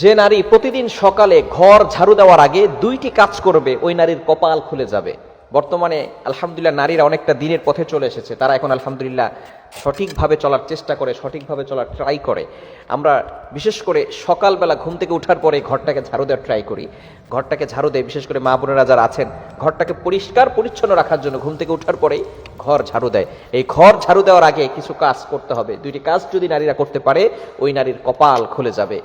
যে নারী প্রতিদিন সকালে ঘর ঝাড়ু দেওয়ার আগে দুইটি কাজ করবে ওই নারীর কপাল খুলে যাবে। বর্তমানে আলহামদুলিল্লাহ নারীরা অনেকটা দিনের পথে চলে এসেছে, তারা এখন আলহামদুলিল্লাহ সঠিকভাবে চলার চেষ্টা করে, সঠিকভাবে চলার ট্রাই করে। আমরা বিশেষ করে সকালবেলা ঘুম থেকে ওঠার পরে ঘরটাকে ঝাড়ু দেওয়ার ট্রাই করি, ঘরটাকে ঝাড়ু দেয়। বিশেষ করে মা বোনেরা যারা আছেন ঘরটাকে পরিষ্কার পরিচ্ছন্ন রাখার জন্য ঘুম থেকে ওঠার পরেই ঘর ঝাড়ু দেয়। এই ঘর ঝাড়ু দেওয়ার আগে কিছু কাজ করতে হবে। দুইটি কাজ যদি নারীরা করতে পারে ওই নারীর কপাল খুলে যাবে।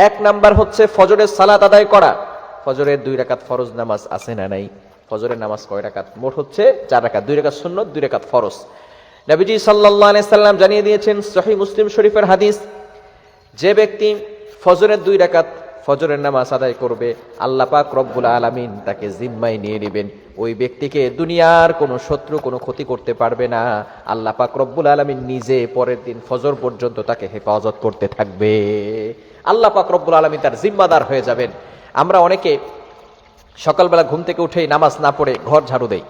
এক নাম্বার হচ্ছে ফজরের সালাত আদায় করা। ফজরের 2 রাকাত ফরজ নামাজ আছে না নাই? ফজরের নামাজ কয় রাকাত? মোট হচ্ছে 4 রাকাত, 2 রাকাত সুন্নত, 2 রাকাত ফরজ। নবীজি সাল্লাল্লাহু আলাইহি সাল্লাম জানিয়ে দিয়েছেন, সহিহ মুসলিম শরীফের হাদিস, যে ব্যক্তি ফজরের 2 রাকাত ফজরের নামাজ আদায় করবে, আল্লাহ পাক রব্বুল আলামিন তাকে জিম্মায় নিয়ে নেবেন। ওই ব্যক্তিকে দুনিয়ার কোনো শত্রু কোনো ক্ষতি করতে পারবে না। আল্লাহ পাক রব্বুল আলামিন নিজে পরের দিন ফজর পর্যন্ত তাকে হেফাজত করতে থাকবে। আল্লাহ পাক রব্বুল আলামিন তার জিম্মাদার হয়ে যাবেন। আমরা অনেকে সকালবেলা ঘুম থেকে উঠেই নামাজ না পড়ে ঘর ঝাড়ু দেই।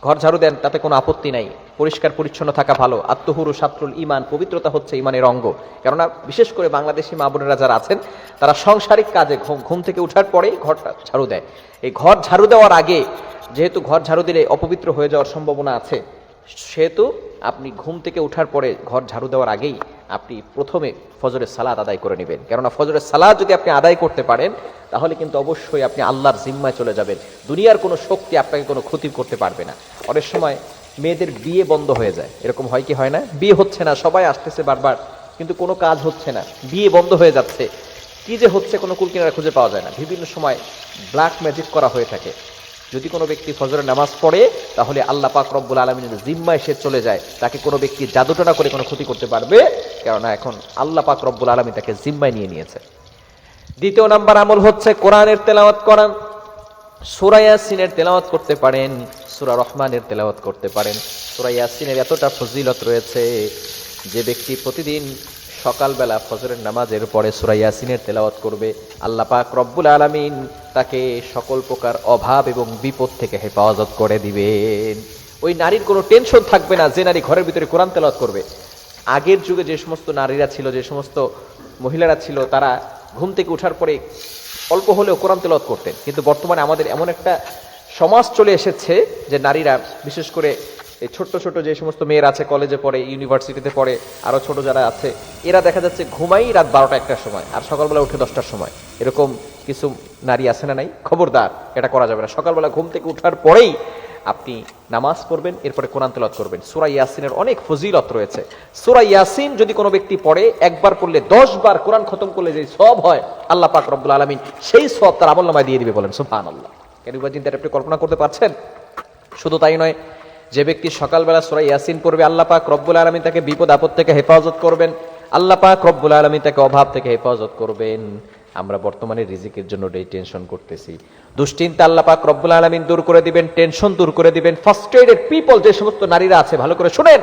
ঘর ঝাড়ু দেন, তাতে কোনো আপত্তি নাই, পরিষ্কার পরিচ্ছন্ন থাকা ভালো। আত্মহুরু শাত্রুল ইমান, পবিত্রতা হচ্ছে ইমানের অঙ্গ। কেননা বিশেষ করে বাংলাদেশি মা বোনেরা যারা আছেন তারা সাংসারিক কাজে ঘুম থেকে উঠার পরেই ঘরটা ঝাড়ু দেয়। এই ঘর ঝাড়ু দেওয়ার আগে, যেহেতু ঘর ঝাড়ু দিলে অপবিত্র হয়ে যাওয়ার সম্ভাবনা আছে, সেহেতু আপনি ঘুম থেকে উঠার পরে ঘর ঝাড়ু দেওয়ার আগেই আপনি প্রথমে ফজরের সালাত আদায় করে নেবেন। কেননা ফজরের সালাত যদি আপনি আদায় করতে পারেন তাহলে কিন্তু অবশ্যই আপনি আল্লাহর জিম্মায় চলে যাবেন। দুনিয়ার কোনো শক্তি আপনাকে কোনো ক্ষতি করতে পারবে না। অনেক সময় মেয়েদের বিয়ে বন্ধ হয়ে যায়, এরকম হয় কি হয় না? বিয়ে হচ্ছে না, সবাই আসতেছে বারবার, কিন্তু কোনো কাজ হচ্ছে না, বিয়ে বন্ধ হয়ে যাচ্ছে। কি যে হচ্ছে কোনো কুলকিনারা খুঁজে পাওয়া যায় না। বিভিন্ন সময় ব্ল্যাক ম্যাজিক করা হয়ে থাকে। যদি কোনো ব্যক্তি ফজরের নামাজ পড়ে তাহলে আল্লাহ পাক রব্বুল আলামিনের জিম্মায় সে চলে যায়, তাকে কোনো ব্যক্তি জাদুটনা করে কোনো ক্ষতি করতে পারবে, কেননা এখন আল্লাহ পাক রব্বুল আলামিন তাকে জিম্মায় নিয়ে নিয়েছে। দ্বিতীয় নাম্বার আমল হচ্ছে কোরআনের তেলাওয়াত করা। সূরা ইয়াসিনের তেলাওয়াত করতে পারেন, সূরা রহমানের তেলাওয়াত করতে পারেন। সূরা ইয়াসিনের এতটা ফজিলত রয়েছে, যে ব্যক্তি প্রতিদিন সকালবেলা ফজরের নামাজের পরে সূরা ইয়াসিনের তেলাওয়াত করবে, আল্লাহ পাক রব্বুল আলামিন তাকে সকল প্রকার অভাব এবং বিপদ থেকে হেফাজত করে দিবেন। ওই নারীর কোনো টেনশন থাকবে না যে নারী ঘরের ভিতরে কোরআন তেলাওয়াত করবে। আগের যুগে যে সমস্ত নারীরা ছিল, যে সমস্ত মহিলারা ছিল, তারা ঘুম থেকে ওঠার পরে অল্প হলেও কোরআন তেলাওয়াত করতেন। কিন্তু বর্তমানে আমাদের এমন একটা সমাজ চলে এসেছে যে নারীরা, বিশেষ করে এই ছোট্ট ছোট যে সমস্ত মেয়েরা আছে, কলেজে পড়ে, ইউনিভার্সিটিতে পড়ে, আরো ছোট যারা আছে, এরা দেখা যাচ্ছে ঘুমাই রাত 12টা-1টার সময় আর সকালবেলা উঠে 10টার সময়। এরকম কিছু নারী আছে না নাই? খবরদার, এটা করা যাবে না। সকালবেলা ঘুম থেকে উঠার পরেই আপনি নামাজ পড়বেন, এরপরে কোরআন তেলাওয়াত করবেন। সূরা ইয়াসিনের অনেক ফজিলত রয়েছে। সূরা ইয়াসিন যদি কোনো ব্যক্তি পড়ে, একবার পড়লে 10 বার কোরআন খতম করলে যে সওয়াব হয়, আল্লাহ পাক রব্বুল আলামিন সেই সওয়াব তার আমলনামায় দিয়ে দিবে। বলেন সুবহানাল্লাহ। কেন চিন্তাটা আপনি কল্পনা করতে পারছেন? শুধু তাই নয়, যে ব্যক্তি সকালবেলা সূরা ইয়াসিন পড়বে, আল্লাহ পাক রব্বুল আলামিন তাকে বিপদ আপদ থেকে হেফাজত করবেন, আল্লাহ পাক রব্বুল আলামিন তাকে অভাব থেকে হেফাজত করবেন। আমরা বর্তমানে রিজিকের জন্য টেনশন করতেছি, দুশ্চিন্তা আল্লাহ পাক রব্বুল আলামিন দূর করে দিবেন, টেনশন দূর করে দিবেন। ফার্স্ট্রেটেড পিপল যে সমস্ত নারীরা আছে, ভালো করে শুনেন,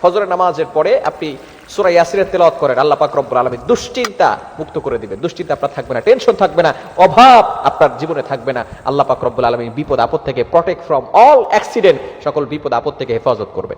ফজরের নামাজের পরে আপনি সূরা ইয়াসিনের তেলাওয়াত করেন, আল্লাহ পাক রব্বুল আলামিন দুশ্চিন্তা মুক্ত করে দিবেন। দুশ্চিন্তা আপনার থাকবে না, টেনশন থাকবে না, অভাব আপনার জীবনে থাকবে না। আল্লাহ পাক রব্বুল আলামিন বিপদ আপদ থেকে, প্রটেক্ট ফ্রম অল অ্যাক্সিডেন্ট, সকল বিপদ আপদ থেকে হেফাজত করবে।